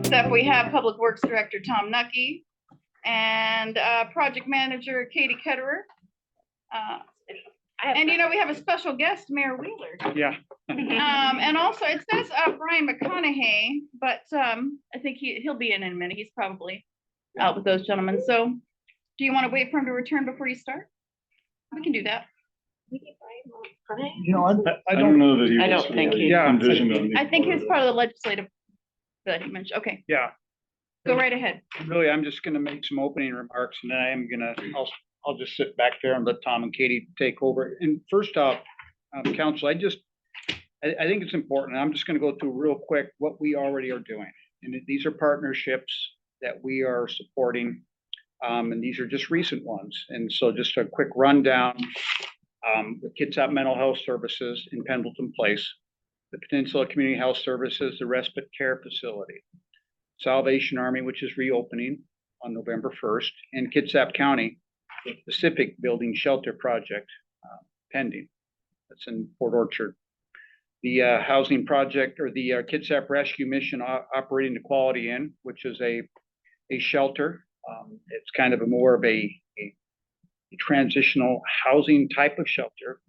Kitsap, we have Public Works Director Tom Nucky and Project Manager Katie Ketterer. And we have a special guest, Mayor Wheeler. Yeah. And also it says Brian McConaughey, but I think he'll be in a minute. He's probably out with those gentlemen. So do you want to wait for him to return before you start? We can do that. I don't know that he. I don't think he. Yeah. I think he was part of the legislative that he mentioned. Okay. Yeah. Go right ahead. Really, I'm just going to make some opening remarks, and then I am going to. I'll just sit back there and let Tom and Katie take over. And first off, Council, I think it's important. I'm just going to go through real quick what we already are doing, and these are partnerships that we are supporting, and these are just recent ones. And so, just a quick rundown. The Kitsap Mental Health Services in Pendleton Place, the Peninsula Community Health Services, the Respite Care Facility, Salvation Army, which is reopening on November 1st, and Kitsap County, the Pacific Building Shelter Project, pending. That's in Port Orchard. The housing project, or the Kitsap Rescue Mission operating the Quality Inn, which is a shelter. It's kind of more of a transitional housing type of shelter.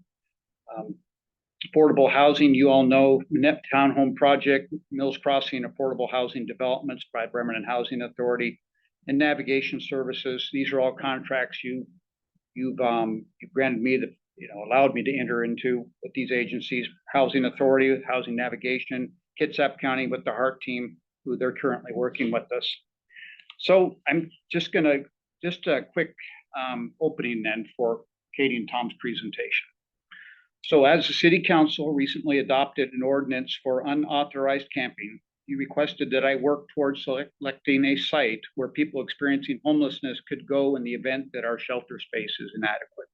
Affordable housing, you all know, Net Townhome Project, Mills Crossing Affordable Housing Developments by Bremerton Housing Authority, and navigation services. These are all contracts you've granted me that allowed me to enter into with these agencies. Housing Authority, Housing Navigation, Kitsap County with the HEART team, who they're currently working with us. So I'm just a quick opening then for Katie and Tom's presentation. So as the City Council recently adopted an ordinance for unauthorized camping, you requested that I work towards selecting a site where people experiencing homelessness could go in the event that our shelter space is inadequate.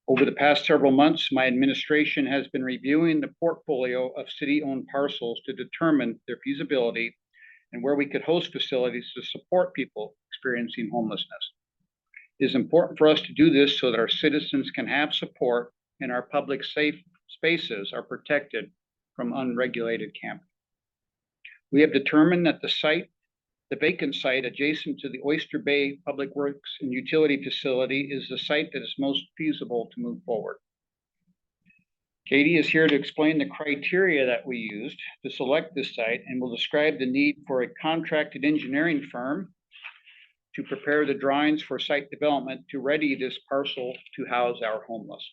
Over the past several months, my administration has been reviewing the portfolio of city-owned parcels to determine their feasibility and where we could host facilities to support people experiencing homelessness. It is important for us to do this so that our citizens can have support and our public safe spaces are protected from unregulated camping. We have determined that the vacant site adjacent to the Oyster Bay Public Works and Utility Facility is the site that is most feasible to move forward. Katie is here to explain the criteria that we used to select this site and will describe the need for a contracted engineering firm to prepare the drawings for site development to ready this parcel to house our homeless.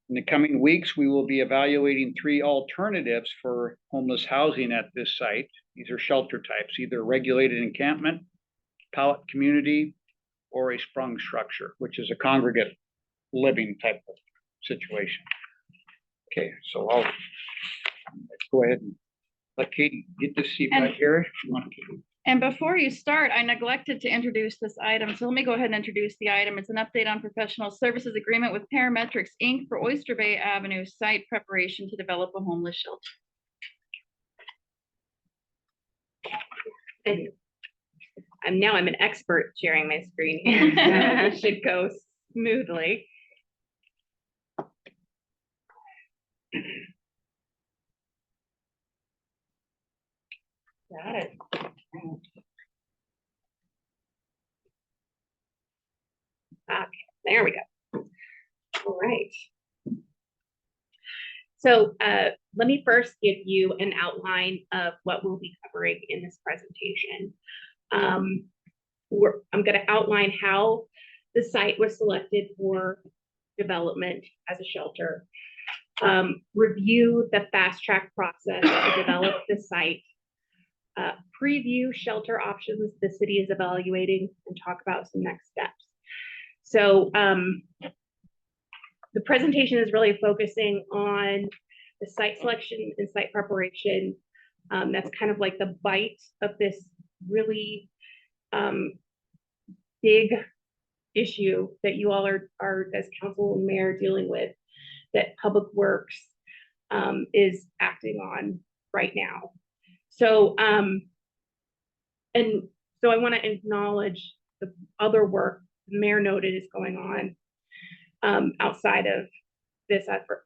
In the coming weeks, we will be evaluating 3 alternatives for homeless housing at this site. These are shelter types, either regulated encampment, pallet community, or a sprung structure, which is a congregate living type of situation. Okay, so I'll go ahead and let Katie get this seat right here. And before you start, I neglected to introduce this item. So let me go ahead and introduce the item. It's an update on professional services agreement with Parametrics Inc. for Oyster Bay Avenue site preparation to develop a homeless shelter. I'm an expert sharing my screen. It should go smoothly. Got it. Okay, there we go. All right. So let me first give you an outline of what we'll be covering in this presentation. I'm going to outline how the site was selected for development as a shelter, review the fast track process to develop the site, preview shelter options the city is evaluating, and talk about some next steps. So the presentation is really focusing on the site selection and site preparation. That's kind of like the bite of this really big issue that you all are as council and mayor dealing with, that Public Works is acting on right now. So and so I want to acknowledge the other work the mayor noted is going on outside of this effort,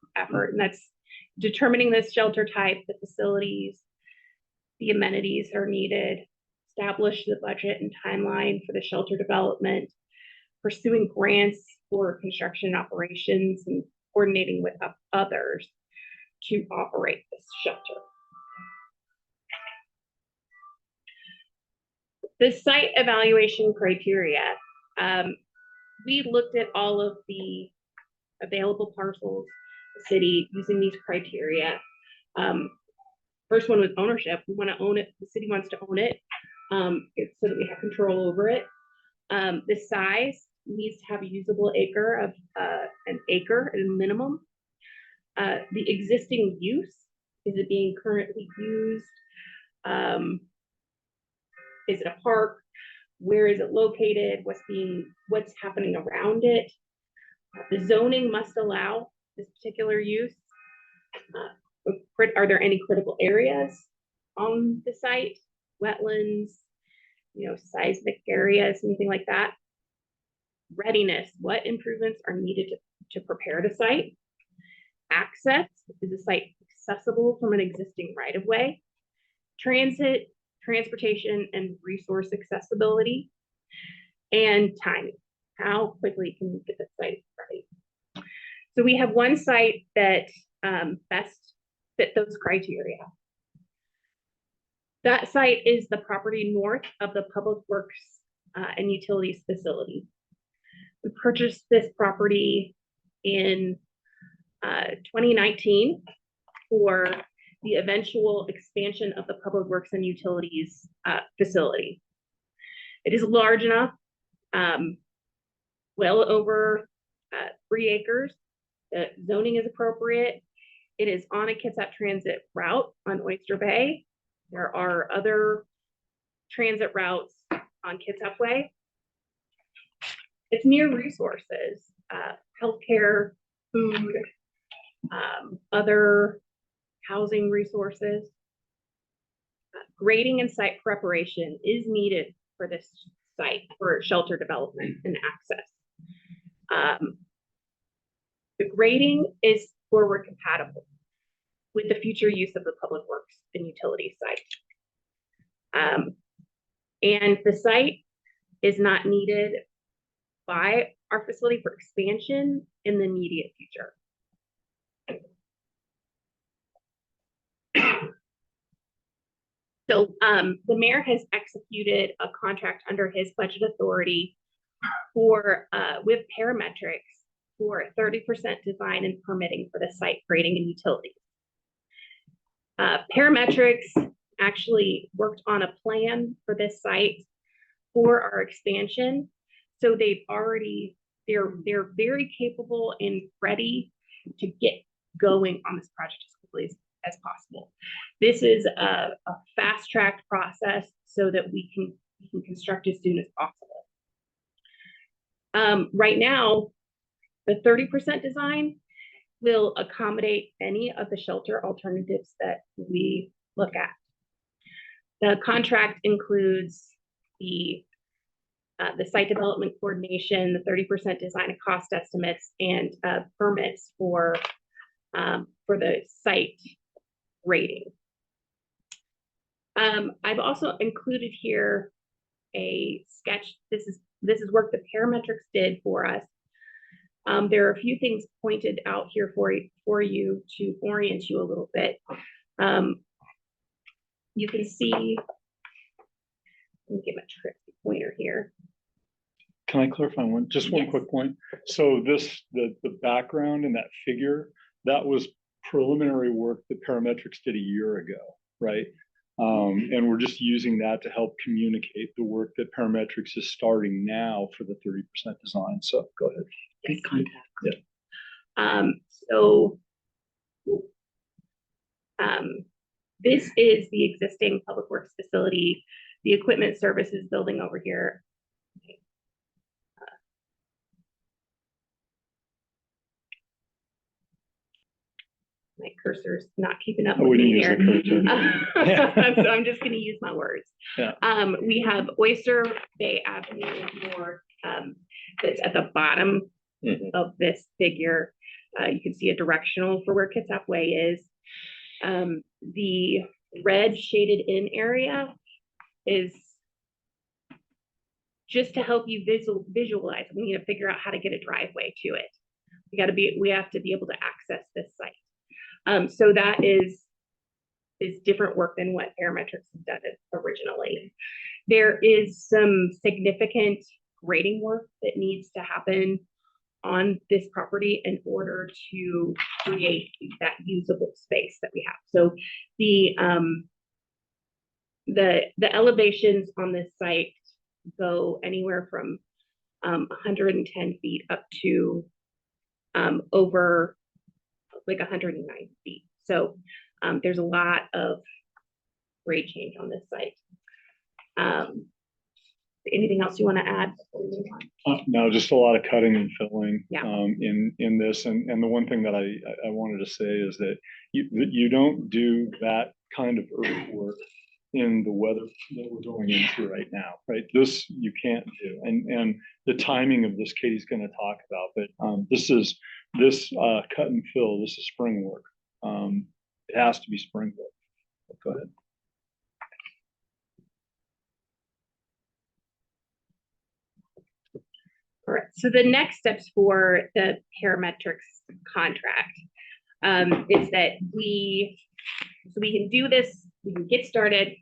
and that's determining the shelter type, the facilities, the amenities are needed, establish the budget and timeline for the shelter development, pursuing grants for construction operations, and coordinating with others to operate this shelter. The site evaluation criteria. We looked at all of the available parcels, the city using these criteria. First one was ownership. We want to own it. The city wants to own it, so that we have control over it. The size needs to have a usable acre of an acre at a minimum. The existing use, is it being currently used? Is it a park? Where is it located? What's happening around it? The zoning must allow this particular use. Are there any critical areas on the site? Wetlands, seismic areas, anything like that? Readiness, what improvements are needed to prepare the site? Access, is the site accessible from an existing right-of-way? Transit, transportation, and resource accessibility. And timing, how quickly can we get the site ready? So we have one site that best fit those criteria. That site is the property north of the Public Works and Utilities facility. We purchased this property in 2019 for the eventual expansion of the Public Works and Utilities facility. It is large enough, well over 3 acres. The zoning is appropriate. It is on a Kitsap transit route on Oyster Bay. There are other transit routes on Kitsap Way. It's near resources, healthcare, food, other housing resources. Grading and site preparation is needed for this site for shelter development and access. The grading is forward compatible with the future use of the Public Works and Utilities site. And the site is not needed by our facility for expansion in the immediate future. So the mayor has executed a contract under his budget authority for with parametrics for 30% design and permitting for the site grading and utilities. Parametrics actually worked on a plan for this site for our expansion. So they're very capable and ready to get going on this project as quickly as possible. This is a fast-tracked process so that we can construct as soon as possible. Right now, the 30% design will accommodate any of the shelter alternatives that we look at. The contract includes the site development coordination, the 30% design and cost estimates, and permits for the site rating. I've also included here a sketch. This is work that Parametrics did for us. There are a few things pointed out here for you to orient you a little bit. You can see, let me give a trick pointer here. Can I clarify one Yes. quick point? So the background in that figure, that was preliminary work that Parametrics did a year ago, right? And we're just using that to help communicate the work that Parametrics is starting now for the 30% design. So go ahead. Yes. Contact. Yeah. This is the existing Public Works facility, the equipment services building over here. My cursor's not keeping up with me here. So I'm just going to use my words. Yeah. We have Oyster Bay Avenue North, that's at the bottom of this figure. You can see a directional for where Kitsap Way is. The red shaded in area is just to help you visualize. We need to figure out how to get a driveway to it. We have to be able to access this site. So that is different work than what Parametrics has done originally. There is some significant grading work that needs to happen on this property in order to create that usable space that we have. So the elevations on this site go anywhere from 110 feet up to over like 109 feet. So there's a lot of grade change on this site. Anything else you want to add? No, just a lot of cutting and filling Yeah. in this. And the one thing that I wanted to say is that you don't do that kind of earthwork in the weather that we're going into right now, right? This you can't do. And the timing of this, Katie's going to talk about, but this cut and fill, this is spring work. It has to be spring work. Go ahead. All right, so the next steps for the Parametrics contract is that we can do this, we can get started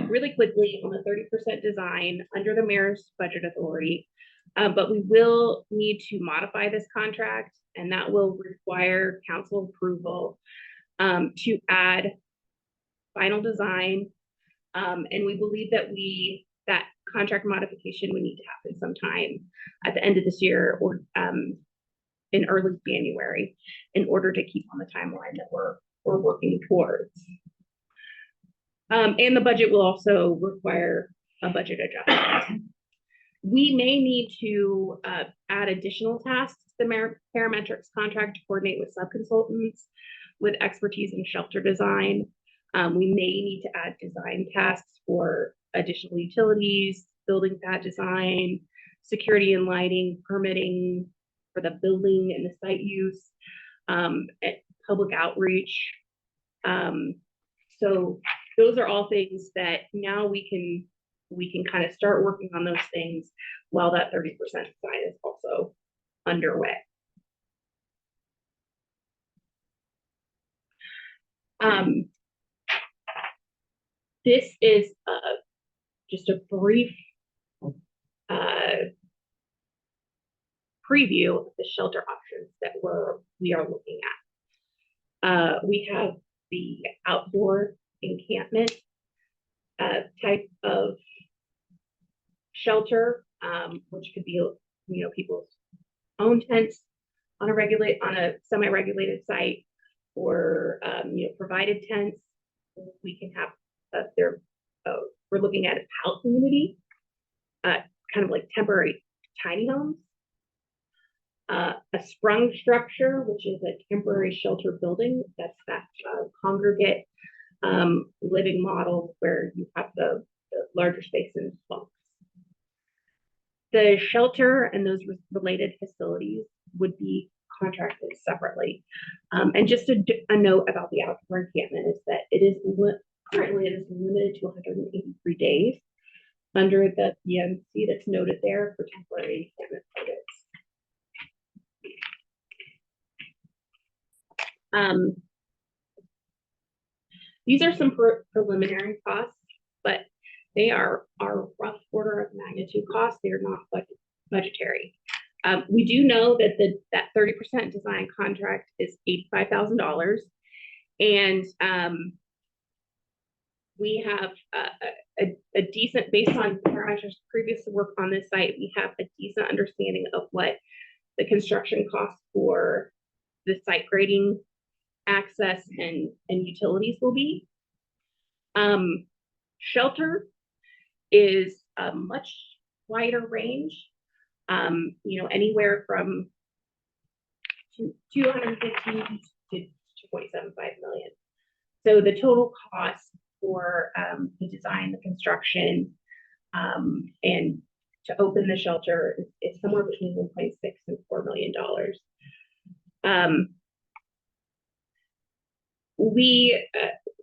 really quickly on the 30% design under the mayor's budget authority, but we will need to modify this contract, and that will require council approval to add final design, and we believe that that contract modification would need to happen sometime at the end of this year or in early January in order to keep on the timeline that we're working towards. And the budget will also require a budget adjustment. We may need to add additional tasks to the Parametrics contract to coordinate with sub-consultants with expertise in shelter design. We may need to add design tasks for additional utilities, building pad design, security and lighting, permitting for the building and the site use, public outreach. So those are all things that now we can kind of start working on those things while that 30% design is also underway. This is just a brief preview of the shelter options that we are looking at. We have the outdoor encampment type of shelter, which could be, people's own tents on a semi-regulated site, or provided tents. We can have we're looking at a pallet community, kind of like temporary tiny homes, a sprung structure, which is a temporary shelter building. That's that congregate living model where you have the larger space in bunks. The shelter and those related facilities would be contracted separately. And just a note about the outdoor encampment is that currently it is limited to 183 days under the PMC that's noted there for temporary encampment projects. These are some preliminary costs, but they are rough order of magnitude costs. They are not budgetary. We do know that that 30% design contract is $85,000, and we have a decent, based on Parametrics' previous work on this site, we have a decent understanding of what the construction costs for the site grading, access, and utilities will be. Shelter is a much wider range, anywhere from 215 to 2.75 million. So the total cost for the design, the construction, and to open the shelter is somewhere between 1.6 and $4 million.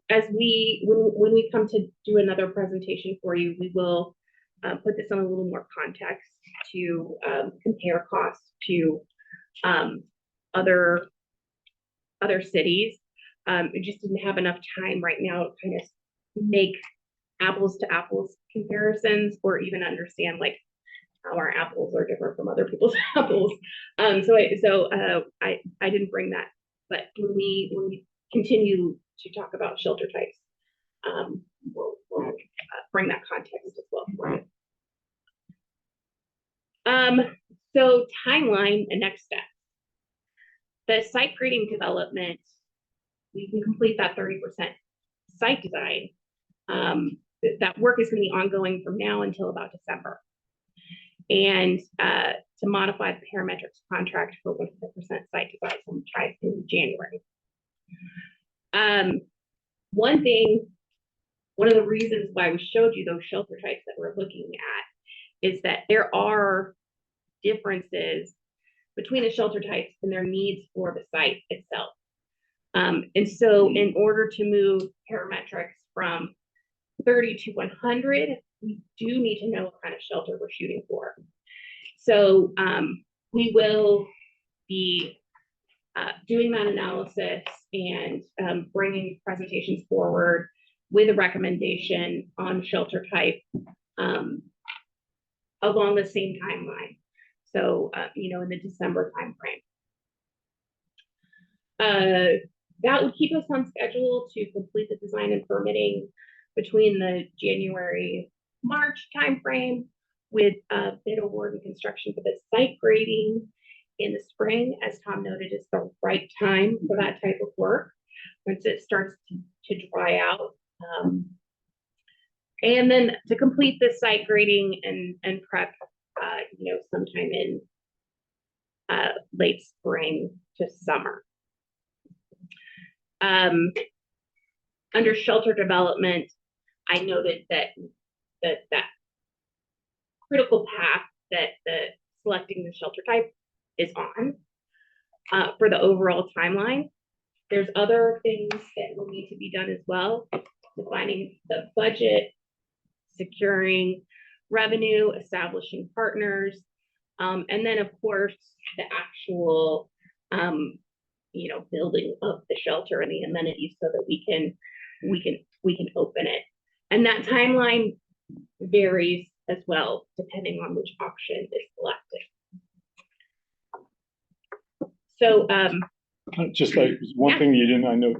when we come to do another presentation for you, we will put this in a little more context to compare costs to other cities. We just didn't have enough time right now to kind of make apples to apples comparisons, or even understand like how our apples are different from other people's apples. So I didn't bring that, but when we continue to talk about shelter types, we'll bring that context as well for you. So timeline and next steps. The site grading development, we can complete that 30% site design. That work is going to be ongoing from now until about December. And to modify the parametrics contract for 100% site design sometime in January. One of the reasons why we showed you those shelter types that we're looking at is that there are differences between the shelter types and their needs for the site itself. And so in order to move parametrics from 30 to 100, we do need to know what kind of shelter we're shooting for. So we will be doing that analysis and bringing presentations forward with a recommendation on shelter type along the same timeline. So, in the December timeframe. That would keep us on schedule to complete the design and permitting between the January-March timeframe, with bid award and construction for the site grading in the spring. As Tom noted, is the right time for that type of work once it starts to dry out. And then to complete the site grading and prep, sometime in late spring to summer. Under shelter development, I noted that critical path that selecting the shelter type is on for the overall timeline. There's other things that will need to be done as well, defining the budget, securing revenue, establishing partners, and then of course the actual building of the shelter and the amenities so that we can open it. And that timeline varies as well depending on which option is selected. So just like one thing you didn't, I know,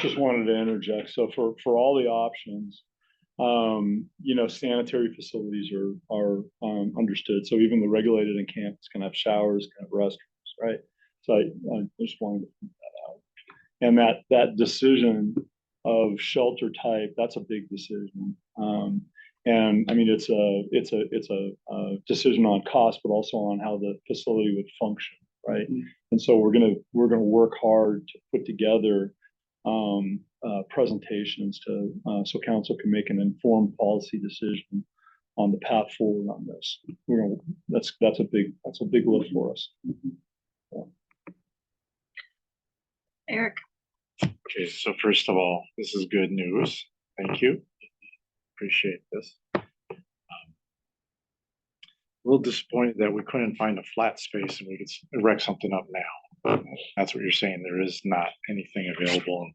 just wanted to interject. So for all the options, sanitary facilities are understood. So even the regulated encampments can have showers, can have restrooms, right? So I just wanted to point that out. And that decision of shelter type, that's a big decision. And I mean, it's a decision on cost, but also on how the facility would function, right? Mm-hmm. And so we're gonna work hard to put together presentations so council can make an informed policy decision on the path forward on this. That's a big lift for us. Yeah. Eric. Okay, so first of all, this is good news. Thank you. Appreciate this. A little disappointed that we couldn't find a flat space and we could erect something up now. That's what you're saying. There is not anything available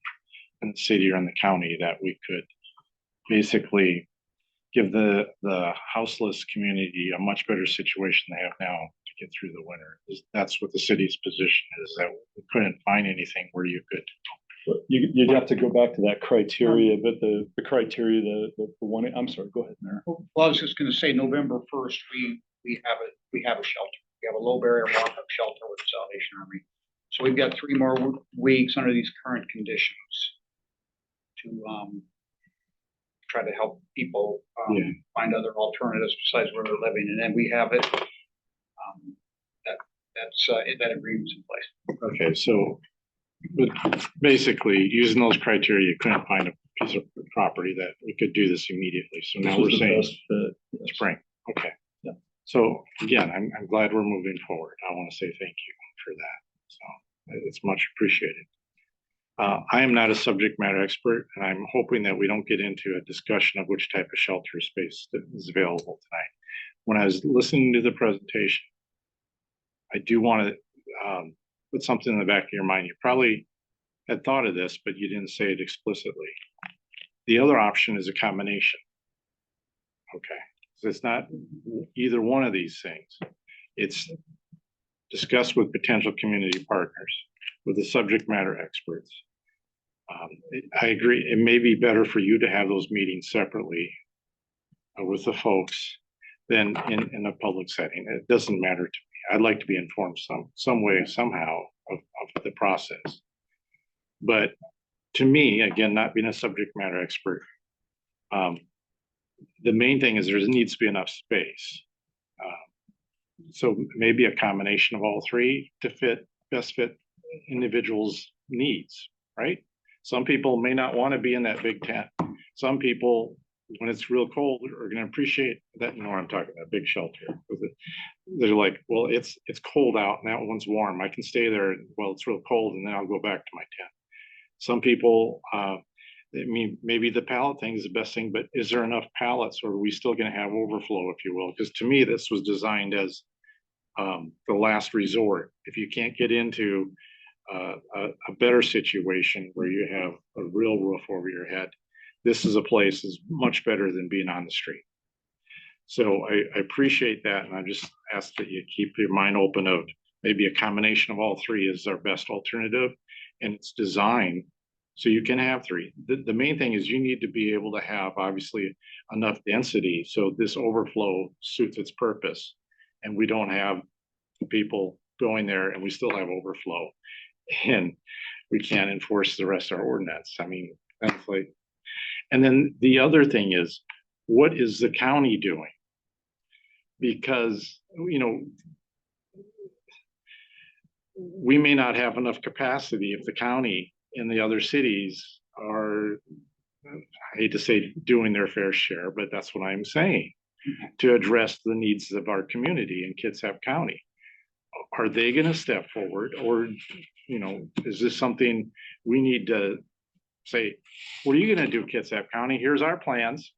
in the city or in the county that we could basically give the houseless community a much better situation they have now to get through the winter. That's what the city's position is, that we couldn't find anything where you could. You'd have to go back to that criteria, but the criteria, the one. I'm sorry. Go ahead, Mayor. Well, I was just going to say, November 1st, we have a shelter. We have a low barrier walk-up shelter with the Salvation Army. So we've got 3 more weeks under these current conditions to try to help people find other alternatives besides where they're living, and then we have it. That agreement's in place. Okay, so. But basically, using those criteria, you couldn't find a piece of property that we could do this immediately. So now we're saying spring. Okay. Yeah. So again, I'm glad we're moving forward. I want to say thank you for that. So it's much appreciated. I am not a subject matter expert, and I'm hoping that we don't get into a discussion of which type of shelter space that is available tonight. When I was listening to the presentation, I do want to put something in the back of your mind. You probably had thought of this, but you didn't say it explicitly. The other option is a combination. Okay, so it's not either one of these things. It's discussed with potential community partners, with the subject matter experts. I agree, it may be better for you to have those meetings separately with the folks than in a public setting. It doesn't matter to me. I'd like to be informed some way, somehow of the process. But to me, again, not being a subject matter expert, the main thing is there needs to be enough space. So maybe a combination of all three to best fit individuals' needs, right? Some people may not want to be in that big tent. Some people, when it's real cold, are going to appreciate that. You know what I'm talking about, big shelter. They're like, well, it's cold out and that one's warm. I can stay there while it's real cold and then I'll go back to my tent. Some people, I mean, maybe the pallet thing is the best thing, but is there enough pallets, or are we still going to have overflow, if you will? Because to me, this was designed as the last resort. If you can't get into a better situation where you have a real roof over your head, this is a place is much better than being on the street. So I appreciate that, and I just ask that you keep your mind open of maybe a combination of all three is our best alternative, and it's designed so you can have three. The main thing is you need to be able to have obviously enough density so this overflow suits its purpose, and we don't have people going there and we still have overflow, and we can't enforce the rest of our ordinance. I mean, that's like, and then the other thing is, what is the county doing? Because, you know, we may not have enough capacity if the county and the other cities are, I hate to say doing their fair share, but that's what I'm saying, to address the needs of our community in Kitsap County. Are they going to step forward, or, you know, is this something we need to say, what are you going to do, Kitsap County? Here's our plans.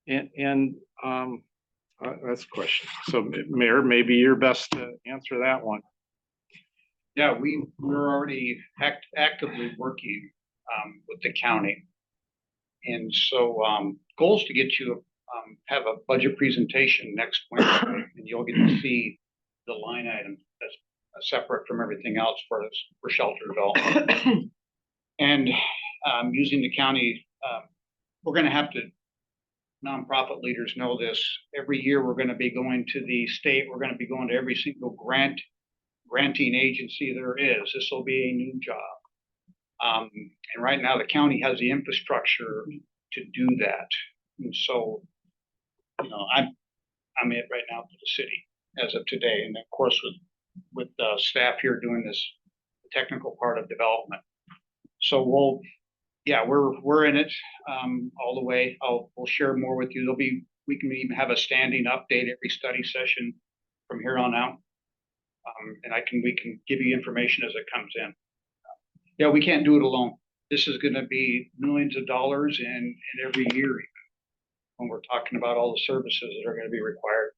And that's a question. So Mayor, maybe you're best to answer that one. Yeah, we're already actively working with the county. And so goals to get you have a budget presentation next Wednesday, and you'll get to see the line item that's separate from everything else for shelter development. And using the county, we're going to have to, nonprofit leaders know this, every year we're going to be going to the state, we're going to be going to every single granting agency there is. This will be a new job. And right now the county has the infrastructure to do that. And so, you know, I'm it right now for the city as of today. And of course with staff here doing this technical part of development. So we're in it all the way. We'll share more with you. We can even have a standing update every study session from here on out. And we can give you information as it comes in. Yeah, we can't do it alone. This is going to be millions of dollars in every year, even, when we're talking about all the services that are going to be required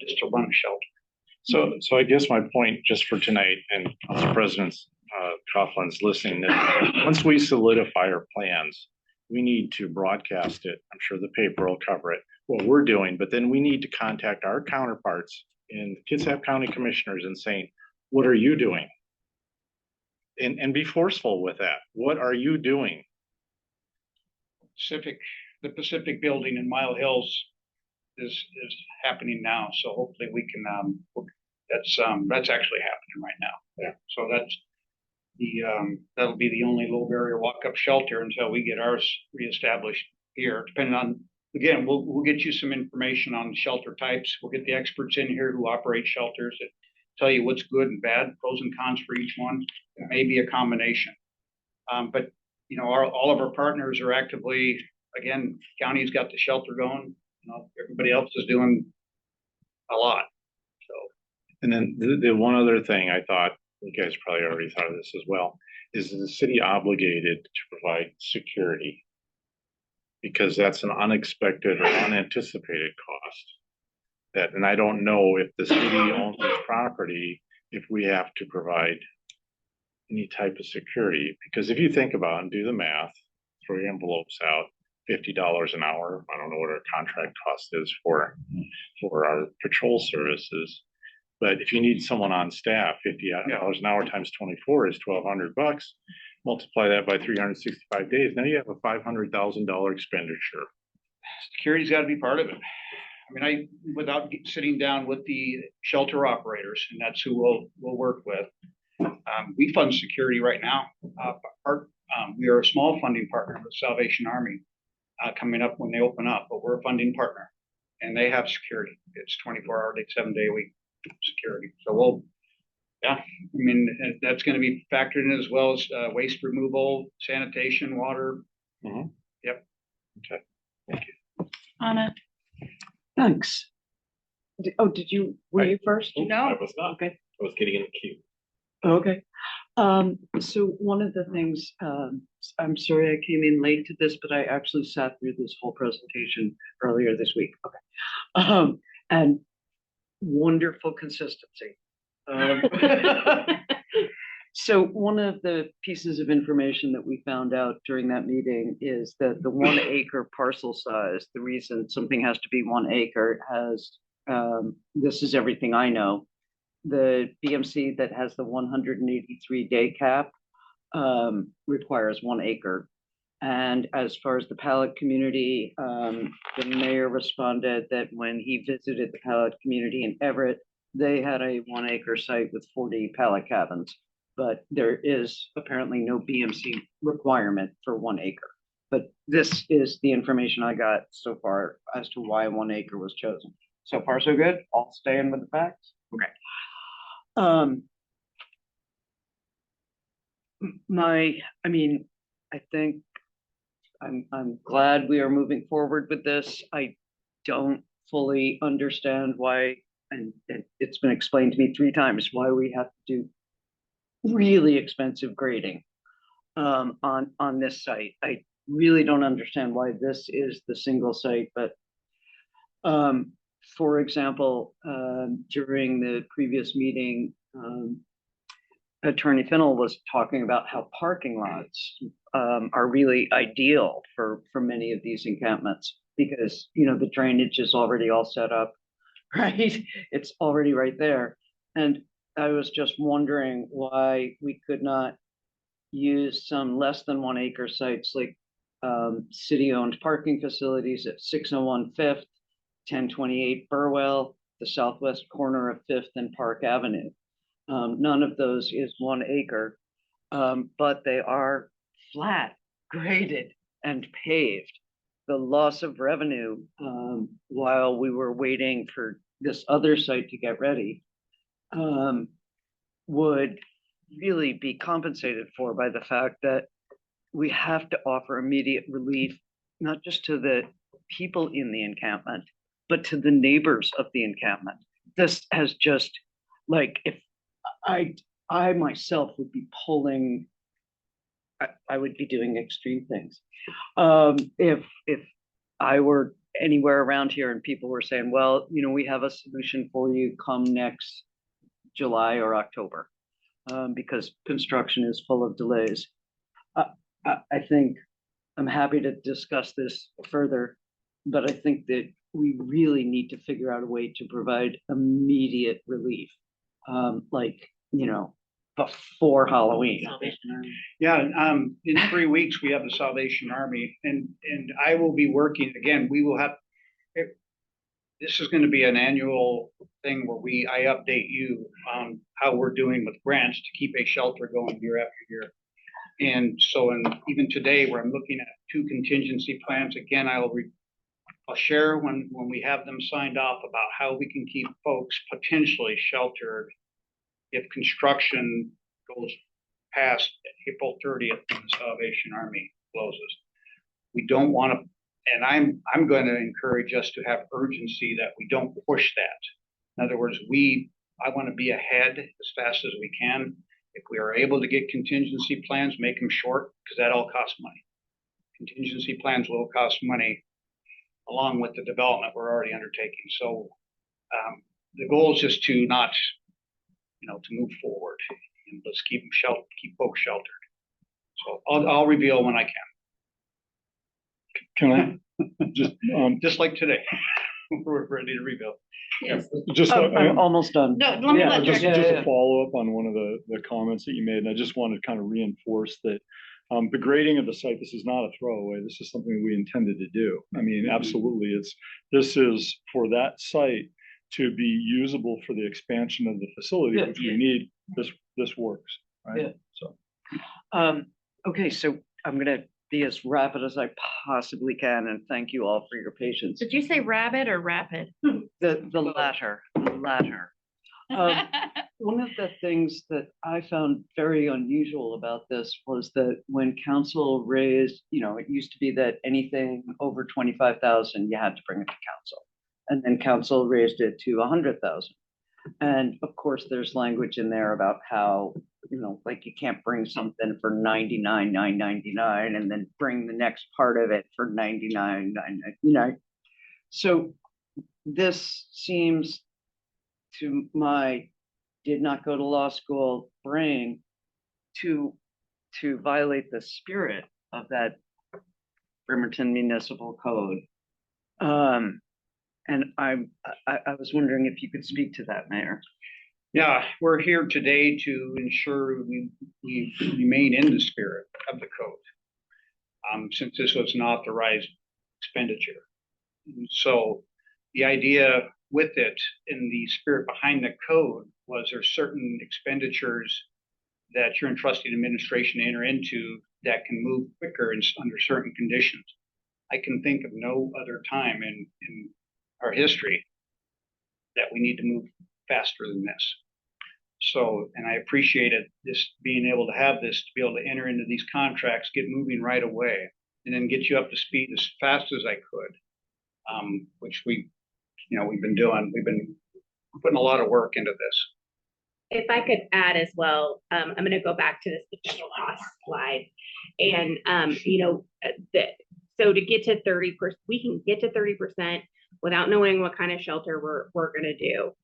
just to run a shelter. So I guess my point just for tonight, and Council President Coughlin's listening, that once we solidify our plans, we need to broadcast it. I'm sure the paper will cover it, what we're doing, but then we need to contact our counterparts in Kitsap County Commissioners and saying, what are you doing? And be forceful with that. What are you doing? The Pacific building in Mile Hills is happening now. So hopefully we can, that's actually happening right now. Yeah. So that's that'll be the only low barrier walk-up shelter until we get ours reestablished here. Depending on, again, we'll get you some information on shelter types. We'll get the experts in here who operate shelters that tell you what's good and bad, pros and cons for each one. It may be a combination. But you know, all of our partners are actively, again, county's got the shelter going. You know, everybody else is doing a lot. So, and then the one other thing I thought, you guys probably already thought of this as well, is the city obligated to provide security? Because that's an unexpected or unanticipated cost. That, and I don't know if the city owns this property, if we have to provide any type of security. Because if you think about it and do the math, throw your envelopes out, $50 an hour. I don't know what our contract cost is for our patrol services. But if you need someone on staff, $50 an hour times 24 is $1,200. Multiply that by 365 days. Now you have a $500,000 expenditure. Security's got to be part of it. I mean, without sitting down with the shelter operators, and that's who we'll work with. We fund security right now. We are a small funding partner with Salvation Army coming up when they open up, but we're a funding partner, and they have security. It's 24-hour, 7-day a week security. So I mean, that's going to be factored in as well as waste removal, sanitation, water. Mhm. Yep. Okay. Thank you. Anna? Thanks. Did you, were you first? No. I was not. Okay, I was getting in the queue. okay. So one of the things, I'm sorry I came in late to this, but I actually sat through this whole presentation earlier this week. Okay. And wonderful consistency. So one of the pieces of information that we found out during that meeting is that the 1 acre parcel size, the reason something has to be 1 acre has, this is everything I know. The BMC that has the 183-day cap requires 1 acre. And as far as the pallet community, the mayor responded that when he visited the pallet community in Everett, they had a 1 acre site with 40 pallet cabins. But there is apparently no BMC requirement for 1 acre. But this is the information I got so far as to why 1 acre was chosen. So far, so good. I'll stay in with the facts. Okay. I think I'm glad we are moving forward with this. I don't fully understand why, and it's been explained to me 3 times, why we have to do really expensive grading on this site. I really don't understand why this is the single site, but for example, during the previous meeting, Attorney Fennell was talking about how parking lots are really ideal for many of these encampments because, you know, the drainage is already all set up, right? It's already right there. And I was just wondering why we could not use some less than 1 acre sites like city-owned parking facilities at 601 Fifth, 1028 Burwell, the southwest corner of Fifth and Park Avenue. None of those is 1 acre, but they are flat, graded, and paved. The loss of revenue while we were waiting for this other site to get ready would really be compensated for by the fact that we have to offer immediate relief, not just to the people in the encampment, but to the neighbors of the encampment. This has just, like, if I myself would be pulling, I would be doing extreme things. If I were anywhere around here and people were saying, well, you know, we have a solution for you, come next July or October, because construction is full of delays. I think I'm happy to discuss this further, but I think that we really need to figure out a way to provide immediate relief, like, you know, before Halloween. Yeah, in 3 weeks, we have the Salvation Army, and I will be working, again, we will have, this is gonna be an annual thing where I update you on how we're doing with grants to keep a shelter going year after year. And so, even today, where I'm looking at 2 contingency plans, again, I'll share when we have them signed off about how we can keep folks potentially sheltered if construction goes past April 30th when the Salvation Army closes. We don't want to, and I'm going to encourage us to have urgency that we don't push that. In other words, I want to be ahead as fast as we can. If we are able to get contingency plans, make them short, because that all costs money. Contingency plans will cost money along with the development we're already undertaking. So the goal is just to not, to move forward and let's keep folks sheltered. So I'll reveal when I can. Can I just, Just like today, we're ready to reveal. Yes. just, I'm almost done. No, let me Yeah, let just, Jack. just yeah. a follow-up on one of the comments that you made, and I just wanted to kind of reinforce that the grading of the site, this is not a throwaway. This is something we intended to do. I mean, absolutely, this is for that site to be usable for the expansion of the facility, Yeah. which we need. This works, right? Yeah. So, Okay, so I'm gonna be as rapid as I possibly can, and thank you all for your patience. Did you say rabbit or rapid? The latter. One of the things that I found very unusual about this was that when council raised, it used to be that anything over 25,000, you had to bring it to council. And then council raised it to 100,000. And of course, there's language in there about how, like you can't bring something for 99,999 and then bring the next part of it for 99,999. So this seems to my did not go to law school brain to violate the spirit of that Bremerton Municipal Code. And I was wondering if you could speak to that, Mayor. Yeah, we're here today to ensure we remain in the spirit of the code, since this was an authorized expenditure. And so the idea with it and the spirit behind the code was there certain expenditures that you're entrusting administration to enter into that can move quicker under certain conditions. I can think of no other time in our history that we need to move faster than this. So, and I appreciated this being able to have this, to be able to enter into these contracts, get moving right away, and then get you up to speed as fast as I could, which we've been doing. We've been putting a lot of work into this. If I could add as well, I'm going to go back to this potential cost slide. And, so to get to 30%, we can get to 30% without knowing what kind of shelter we're going to do.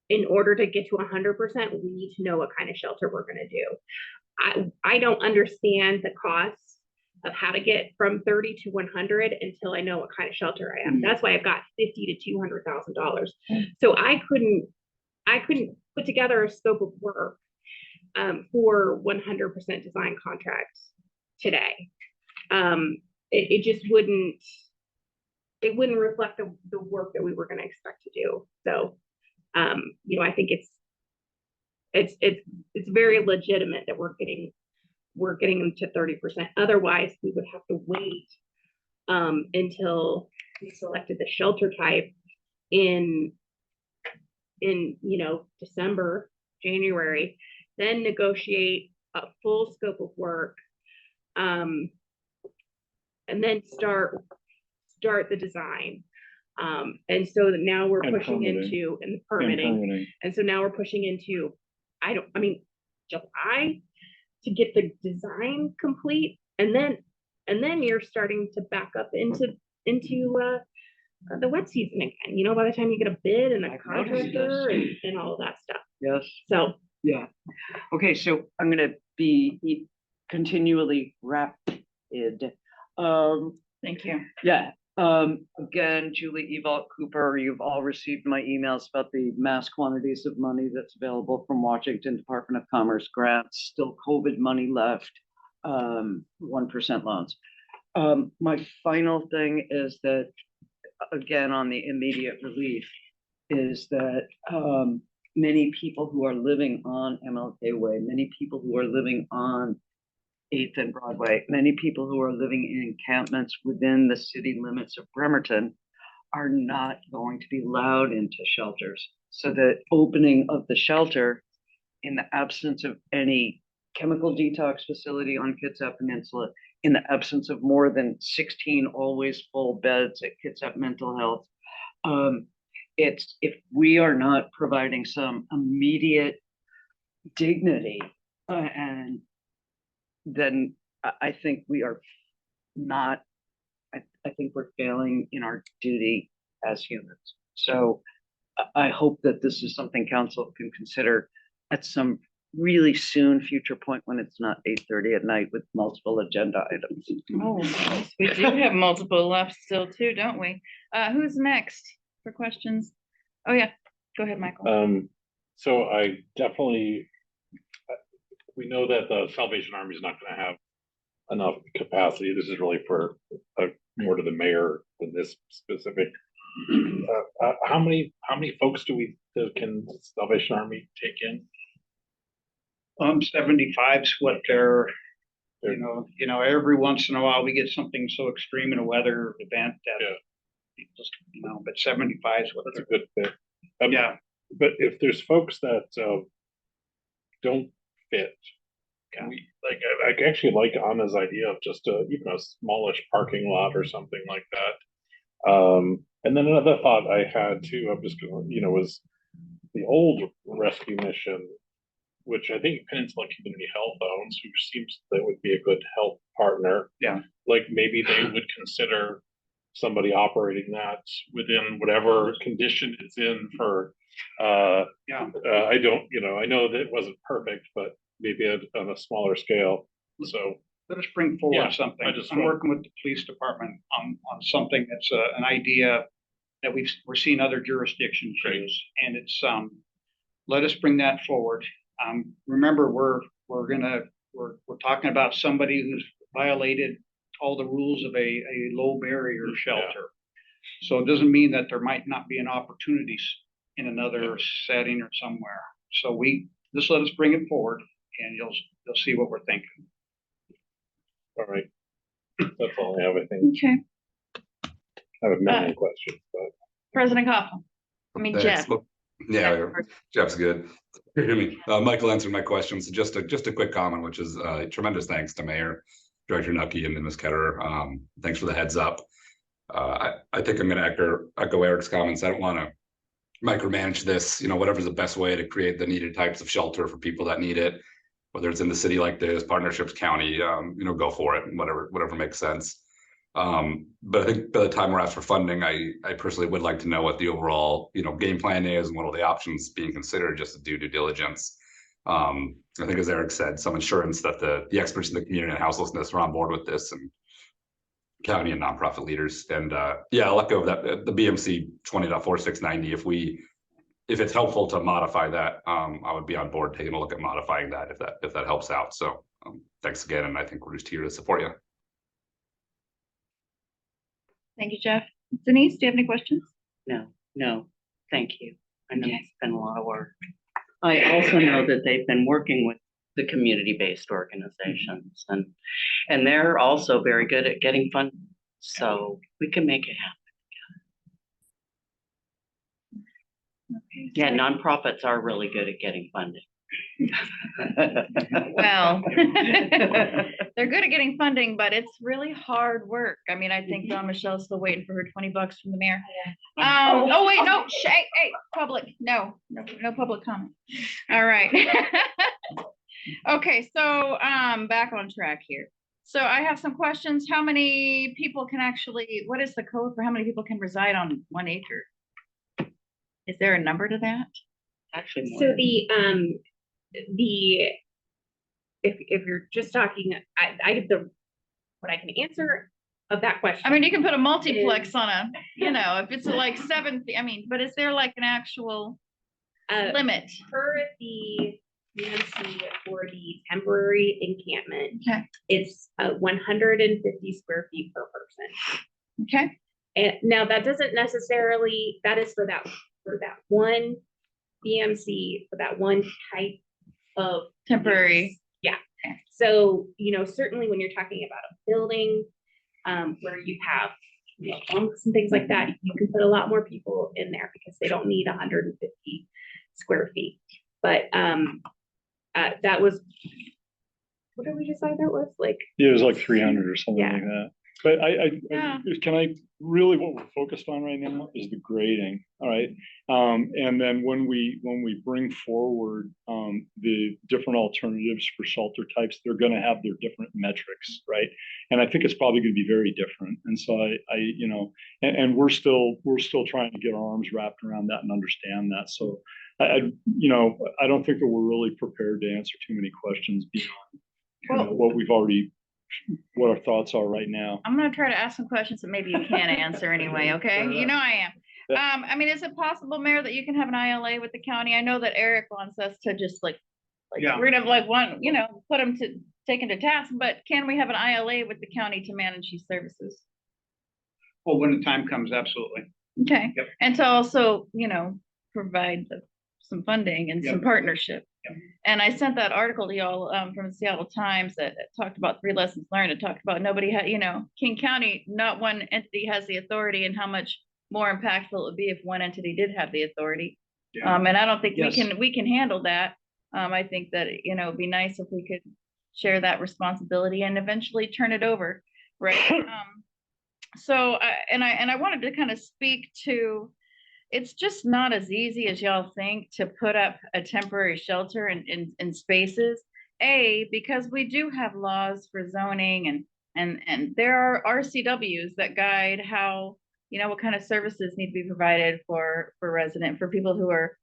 In order to get to 100%, we need to know what kind of shelter we're going to do. I don't understand the costs of how to get from 30 to 100 until I know what kind of shelter I am. That's why I've got $50,000 to $200,000. So I couldn't put together a scope of work for 100% design contracts today. It just wouldn't reflect the work that we were going to expect to do. So, I think it's very legitimate that we're getting them to 30%. Otherwise, we would have to wait until we selected the shelter type in December, January, then negotiate a full scope of work, and then start the design. And so now we're pushing into the permitting. And so now we're pushing into, July to get the design complete. And then you're starting to back up into the wet season again, by the time you get a bid and a contractor and all of that stuff. Yes. So, yeah. Okay, so I'm going to be continually rapid. Thank you. Yeah. Again, Julie Evalt Cooper, you've all received my emails about the mass quantities of money that's available from Washington Department of Commerce grants, still COVID money left, 1% loans. My final thing is that, again, on the immediate relief, is that many people who are living on MLK Way, many people who are living on 8th and Broadway, many people who are living in encampments within the city limits of Bremerton are not going to be allowed into shelters. So the opening of the shelter, in the absence of any chemical detox facility on Kitsap Peninsula, in the absence of more than 16 always full beds at Kitsap Mental Health, if we are not providing some immediate dignity, and then I think we are not, I think we're failing in our duty as humans. So I hope that this is something council can consider at some really soon future point when it's not 8:30 at night with multiple agenda items. Oh, yes, we do have multiple left still too, don't we? Who's next for questions? Oh, yeah, go ahead, Michael. So I definitely, we know that the Salvation Army is not gonna have enough capacity. This is really for, more to the mayor than this specific. How many folks can Salvation Army take in? 75's what they're, every once in a while we get something so extreme in a weather event that, just, but 75 is what That's a they're, good fit. yeah. But if there's folks that don't fit, can we, like, I actually like Anna's idea of just even a smallish parking lot or something like that. And then another thought I had too, I'm just going, was the old rescue mission, which I think Peninsula Community Health owns, who seems that would be a good health partner. Yeah. Like maybe they would consider somebody operating that within whatever condition it's in for, I don't, I know that it wasn't perfect, but maybe on a smaller scale. So Let us bring forward Yeah, something. I I'm working with the police department on something that's an idea that we're seeing other jurisdictions Great. use, and it's let us bring that forward. Remember, we're talking about somebody who's violated all the rules of a low barrier shelter. So it doesn't mean that there might not be an opportunity in another setting or somewhere. So just let us bring it forward, and you'll see what we're thinking. all right, that's all I have. I think Okay, I have a million questions, but President Coughlin. I mean, Thanks. Jeff. Well, yeah, Jeff's good. Hear me. Michael answered my questions. Just a quick comment, which is tremendous thanks to Mayor Director Nucky and Ms. Ketterer. Thanks for the heads up. I think I'm going to echo Eric's comments. I don't want to micromanage this. Whatever's the best way to create the needed types of shelter for people that need it, whether it's in the city like this, partnerships, county, go for it, whatever makes sense. But I think by the time we're asked for funding, I personally would like to know what the overall, game plan is and what are the options being considered just to do due diligence. I think, as Eric said, some assurance that the experts in the community and houselessness are on board with this, and county and nonprofit leaders. And I'll echo that the BMC 20.4690. If it's helpful to modify that, I would be on board taking a look at modifying that if that helps out. So thanks again, and I think we're just here to support you. Thank you, Jeff. Denise, do you have any questions? No, thank you. I know it's been a lot of work. I also know that they've been working with the community-based organizations, and they're also very good at getting funding, so we can make it happen. Okay, Yeah, so- nonprofits are really good at getting funding. Well, they're good at getting funding, but it's really hard work. I mean, I think Don Michelle's still waiting for her $20 from the mayor. Oh wait, no, hey, public, no public comment. All right. Okay, so back on track here. So I have some questions. How many people can what is the code for how many people can reside on 1 acre? Is there a number to that? Actually, more So than- if you're just talking, what I can answer of that question. I mean, you can put a multiplex on if it's like 7, but is there like an actual limit? Per the BMC for the temporary encampment, Okay. it's 150 square feet per person. Okay, And now that doesn't necessarily, that is for that one BMC, for that one type of temporary. Yeah. Okay. So, certainly when you're talking about a building, where you have bunks and things like that, you can put a lot more people in there because they don't need 150 square feet. But that was, what did we decide that was like? Yeah, it was like 300 or something Yeah. like that. But Yeah. really what we're focused on right now is the grading, all right? And then when we bring forward the different alternatives for shelter types, they're gonna have their different metrics, right? And I think it's probably gonna be very different. And so you know, and we're still trying to get our arms wrapped around that and understand that. So you know, I don't think that we're really prepared to answer too many questions beyond you know, what our thoughts are right now. I'm gonna try to ask some questions that maybe you can't answer anyway, okay? Fair You enough. know I am. I mean, is it possible, Mayor, that you can have an ILA with the county? I know that Eric wants us to just like Yeah. rid of like one, you know, put him to take him to task, but can we have an ILA with the county to manage these services? Well, when the time comes, absolutely. Okay, Yep. and to also, you know, provide some funding and some Yep. partnership. Yep. And I sent that article to y'all from the Seattle Times that talked about 3 lessons learned. It talked about nobody had, you know, King County, not one entity has the authority, and how much more impactful it would be if one entity did have the authority. Yeah. And I don't think Yes. we can handle that. I think that, you know, it'd be nice if we could share that responsibility and eventually turn it over, right? So I wanted to kind of speak to, it's just not as easy as y'all think to put up a temporary shelter in spaces. Because we do have laws for zoning and there are RCWs that guide how, you know, what kind of services need to be provided for people who are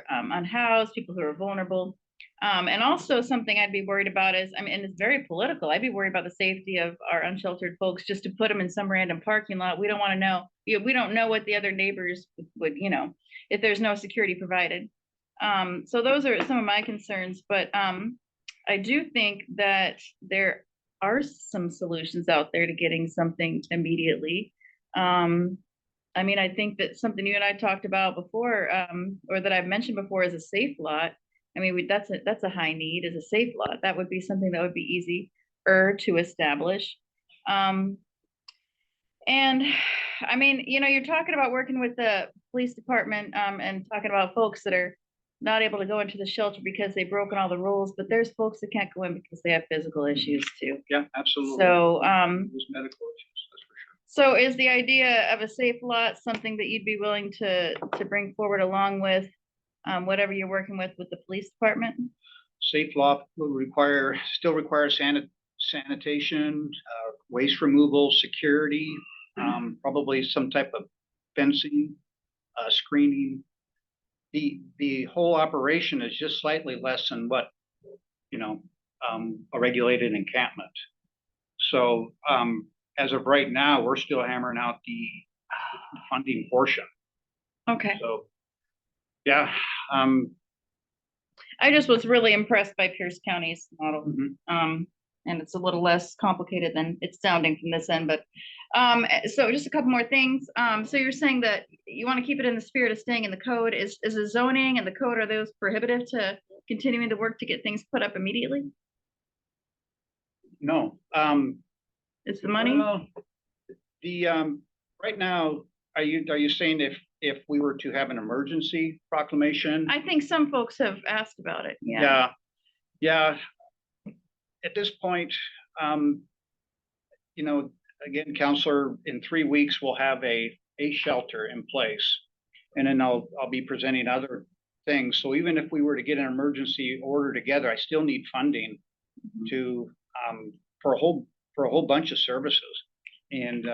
unhoused, people who are vulnerable. And also something I'd be worried about is, I mean, and it's very political. I'd be worried about the safety of our unsheltered folks just to put them in some random parking lot. We don't want to know. We don't know what the other neighbors would, you know, if there's no security provided. So those are some of my concerns, but I do think that there are some solutions out there to getting something immediately. I mean, I think that something you and I talked about before, or that I've mentioned before, is a safe lot. I mean, that's a high need, is a safe lot. That would be something that would be easier to establish. And I mean, you know, you're talking about working with the police department, and talking about folks that are not able to go into the shelter because they've broken all the rules, but there's folks that can't go in because they have physical issues too. Yeah, absolutely. So, There's medical issues, that's for sure. so is the idea of a safe lot something that you'd be willing to bring forward along with whatever you're working with the police department? Safe lot will still require sanitation, waste removal, security, probably some type of fencing, screening. The whole operation is just slightly less than what, you know, a regulated encampment. So as of right now, we're still hammering out the funding portion. Okay. So, yeah. I just was really impressed by Pierce County's model. Mhm. And it's a little less complicated than it's sounding from this end, but so just a couple more things. So you're saying that you want to keep it in the spirit of staying in the code. Is the zoning and the code, are those prohibitive to continuing to work to get things put up immediately? No. It's the money? Well, right now, are you saying if we were to have an emergency proclamation? I think some folks have asked about it. Yeah. Yeah. At this point, you know, again, Counselor, in 3 weeks, we'll have a shelter in place. And then I'll be presenting other things. So even if we were to get an emergency order together, I still need funding to for a whole bunch of services. And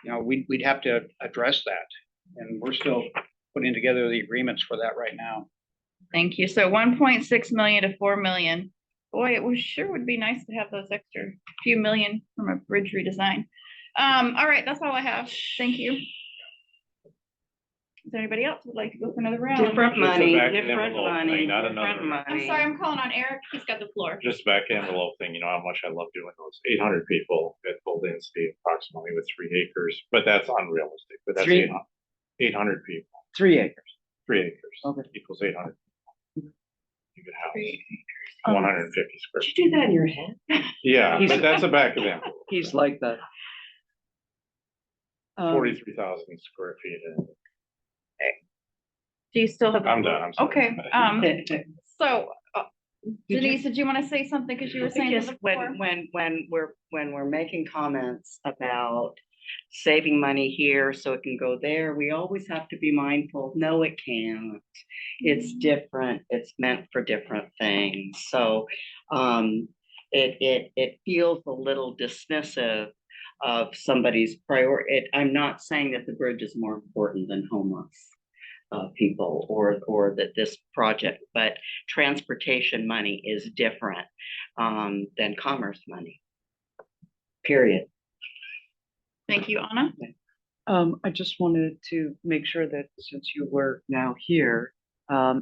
you know, we'd have to address that. And we're still putting together the agreements for that right now. Thank you. So 1.6 million to 4 million. Boy, it sure would be nice to have those extra few million from a bridge redesign. All right, that's all I have. Thank you. Is there anybody else who would like to go for another round? Different money, back different envelope money, thing, not different another- I'm money. sorry, I'm calling on Eric. He's got the floor. Just back envelope thing, you know how much I love doing those. 800 people at full density approximately with 3 acres, but that's unrealistic, but that's 800 people, 3 acres. 3 acres Okay. equals 800. You could house 3 150 square. Did you do that in your head? Yeah, He's- but that's a back of the envelope. He's like that. 43,000 square feet. Do you still have? the I'm floor? done, I'm sorry. Okay, so Denise, did you want to say something? Because you were saying Because something before. when we're making comments about saving money here so it can go there. We always have to be mindful. No, it can't. It's different. It's meant for different things. So it feels a little dismissive of somebody's priority. I'm not saying that the bridge is more important than homeless people or that this project, but transportation money is different than commerce money. Period. Thank you, Anna. I just wanted to make sure that since you were now here,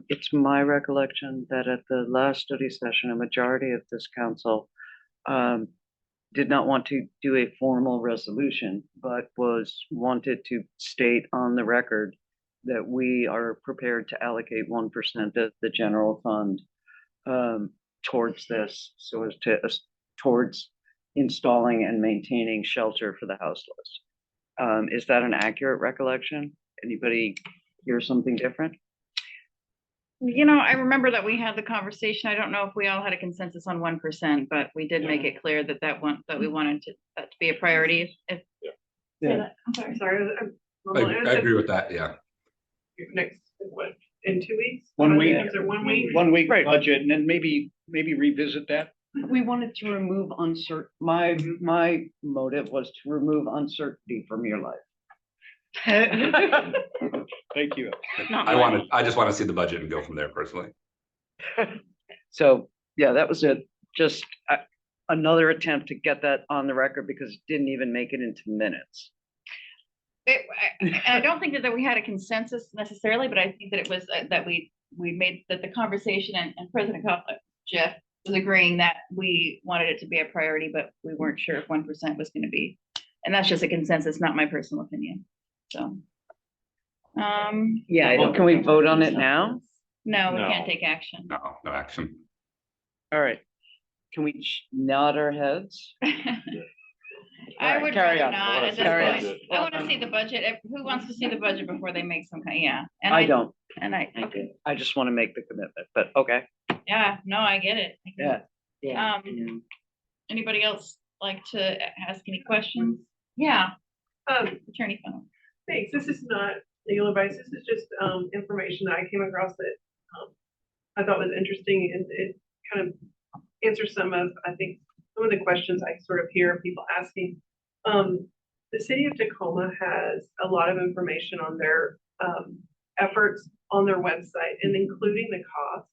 it's my recollection that at the last study session, a majority of this council did not want to do a formal resolution, but wanted to state on the record that we are prepared to allocate 1% of the general fund towards this, so as to towards installing and maintaining shelter for the houseless. Is that an accurate recollection? Anybody hear something different? You know, I remember that we had the conversation. I don't know if we all had a consensus on 1%, but we did make it clear that that we wanted that to be a priority. If Yeah. I'm sorry. I agree with that, yeah. Next, what, in 2 weeks? 1 week. Is it 1 week? 1 week Right. budget, and then maybe revisit that. We wanted to remove my motive was to remove uncertainty from your life. Thank you. I just want to see the budget and go from there personally. So, yeah, that was it. Just another attempt to get that on the record because it didn't even make it into minutes. I don't think that we had a consensus necessarily, but I think that it was that we made that the conversation and President Jeff was agreeing that we wanted it to be a priority, but we weren't sure if 1% was going to be, and that's just a consensus, not my personal opinion. So, Yeah. Well, can we vote on it now? no, we No. can't take action. No action. All right. Can we nod our heads? I Alright, would carry rather on. not at this Carry on. point. I want to see the budget. Who wants to see the budget before they make some kind? Yeah, and I don't. And okay, I just want to make the commitment, but okay. yeah, no, I get it. I get it. Yeah. Anybody else like to ask any questions? Yeah, Attorney Funnel. Thanks. This is not legal advice. This is just information that I came across that I thought was interesting, and it kind of answers some of, I think, some of the questions I sort of hear people asking. The city of Tacoma has a lot of information on their efforts on their website, and including the cost.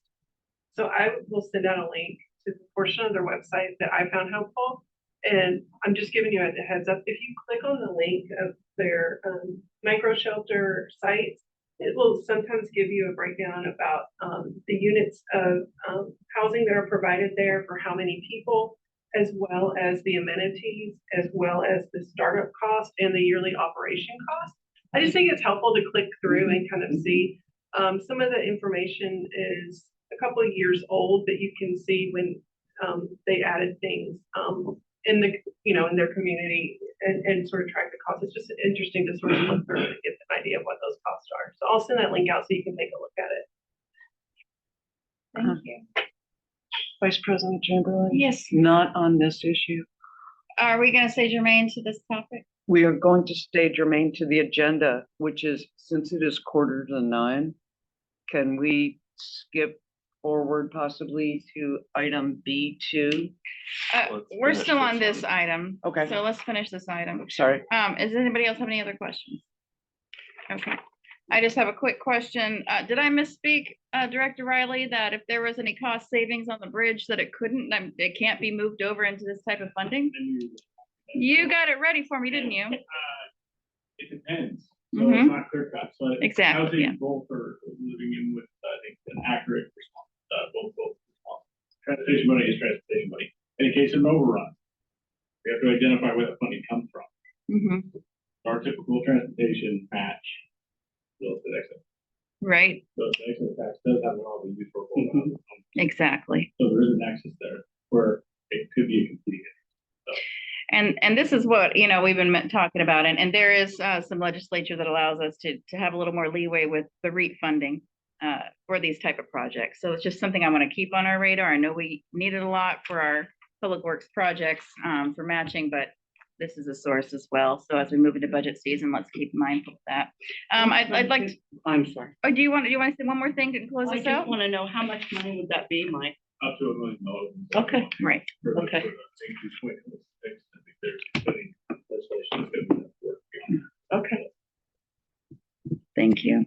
So I will send out a link to the portion of their website that I found helpful. And I'm just giving you a heads up. If you click on the link of their micro shelter sites, it will sometimes give you a breakdown about the units of housing that are provided there for how many people, as well as the amenities, as well as the startup cost and the yearly operation cost. I just think it's helpful to click through and kind of see. Some of the information is a couple of years old, but you can see when they added things in the, in their community and sort of track the cost. It's just interesting to sort of look through and get an idea of what those costs are. So I'll send that link out so you can take a look at it. Thank you. Vice President Chamberlain? Yes. Not on this issue. Are we going to say germane to this topic? We are going to stay germane to the agenda, which is, since it is 8:45, can we skip forward possibly to item B2? We're still on this item. Okay. So let's finish this item. Sorry. Does anybody else have any other questions? Okay. I just have a quick question. Did I misspeak, Director Riley, that if there was any cost savings on the bridge that it can't be moved over into this type of funding? You got it ready for me, didn't you? It depends. So it's not clear cut. So Exactly, housing yeah. both are living in with, I think, an accurate response. Both response. Transportation money is transportation money. In case of an overrun, we have to identify where the funding comes from. Our typical transportation match real estate excess. Right. So the excess tax does have a lot of use for both. Exactly. So there is an access there where it could be a complete. And this is what, we've been talking about, and there is some legislature that allows us to have a little more leeway with the REIT funding for these type of projects. So it's just something I want to keep on our radar. I know we need it a lot for our public works projects for matching, but this is a source as well. So as we move into budget season, let's keep mindful of that. I'd like to, I'm sorry. oh, do you want to say one more thing to close I us just out? want to know how much money would that be, Mike? Up to $1 million. Okay. Right. Okay. I think there's putting legislation that's gonna do that work beyond. Okay. Thank you.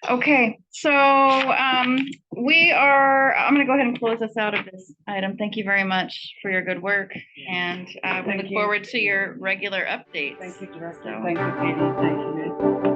Okay, so I'm gonna go ahead and close us out of this item. Thank you very much for your good work, and we Thank look you. forward to your regular updates. Thank you, Director. So- Thank you, Katie. Thank you, Nick.